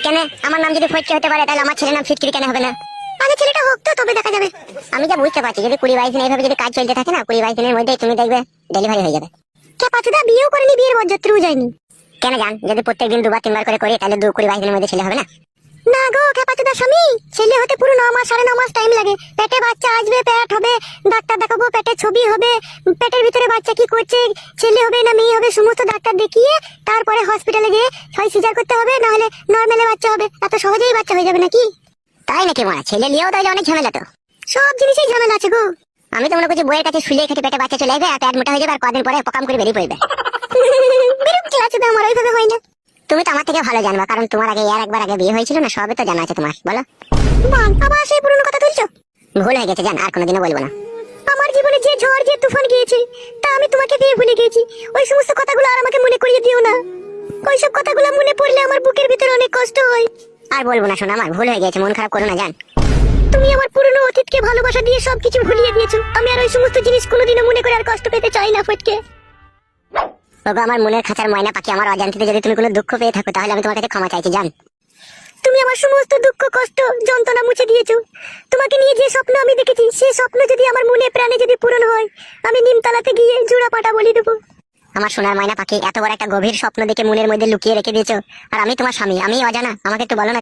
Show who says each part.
Speaker 1: কেন আমার নাম যদি ফটকে হতে পারে তাহলে আমার ছেলের নাম ফিটকিরি কেন হবে না? আগে ছেলেটা হোক তো তবে দেখা যাবে। আমি যা বুঝতে পারছি যদি 20-22 দিন এইভাবে যদি কাজ চলতে থাকে না 20-22 দিনের মধ্যে তুমি দেখবে ডেলিভারি হয়ে যাবে। কে পাচুদা বিয়েও করেনি, বিয়ের বরযাত্রীও যায়নি। কেন জান যদি প্রত্যেকদিন 2-3 বার করে করি তাহলে 20-22 দিনের মধ্যে ছেলে হবে না? না গো খেপাচুদা স্বামী, ছেলে হতে পুরো 9 মাস 9.5 মাস টাইম লাগে। পেটে বাচ্চা আসবে, পেট হবে, ডাক্তার দেখাবো, পেটে ছবি হবে, পেটের ভিতরে বাচ্চা কি করছে, ছেলে হবে না মেয়ে হবে সমস্ত ডাক্তার দেখিয়ে তারপরে হসপিটালে গিয়ে হয় সিজার করতে হবে না হলে নরমালে বাচ্চা হবে। এত সহজেই বাচ্চা হয়ে যাবে নাকি? তাই নাকি মা? ছেলে নিয়েও তাহলে অনেক ঝামেলা তো। সব জিনিসেই ঝামেলা আছে গো। আমি তো মনে করছি বইয়ের কাছে শুলে খেতে পেটে বাচ্চা চলে আসবে আর পেট মোটা হয়ে যাবে আর কদিন পরে পকাম করে বেরিয়ে পড়বে। বিরক্তি লাগছে তো আমার, ওইভাবে হয় না। তুমি তো আমার থেকে ভালো জানবা কারণ তোমার আগে একবার আগে বিয়ে হয়েছিল না, সবই তো জানা আছে তোমার। বলো বাং, আবার সেই পুরনো কথা তুলছো। ভুল হয়ে গেছে জান, আর কোনোদিনও বলবো না। আমার জীবনে যে ঝড় যে তুফান গিয়েছে তা আমি তোমাকে দিয়ে ভুলে গেছি। ওই সমস্ত কথাগুলো আর আমাকে মনে করিয়ে দিও না। ওইসব কথাগুলো মনে পড়লে আমার বুকের ভিতরে অনেক কষ্ট হয়। আর বলবো না শোনা, আমার ভুল হয়ে গেছে, মন খারাপ করো না জান। তুমি আমার পুরনো অতীতকে ভালোবাসা দিয়ে সবকিছু ভুলিয়ে দিয়েছো। আমি আর ওই সমস্ত জিনিস কোনোদিনও মনে করে আর কষ্ট পেতে চাই না ফটকে। ওগো আমার মনের খাঁচার ময়না পাখি, আমার অজান্তে যদি তুমি কোনো দুঃখ পেয়ে থাকো তাহলে আমি তোমার কাছে ক্ষমা চাইছি জান। তুমি আমার সমস্ত দুঃখ কষ্ট যন্ত্রণা মুছে দিয়েছো। তোমাকে নিয়ে যে স্বপ্ন আমি দেখেছি সেই স্বপ্ন যদি আমার মনে প্রাণে যদি পূরণ হয় আমি নিমতলাতে গিয়ে জোড়া পাটা বলি দেবো। আমার সোনার ময়না পাখি, এত বড় একটা গভীর স্বপ্ন দেখে মনের মধ্যে লুকিয়ে রেখে দিয়েছো আর আমি তোমার স্বামী, আমি অজানা? আমাকে একটু বলো না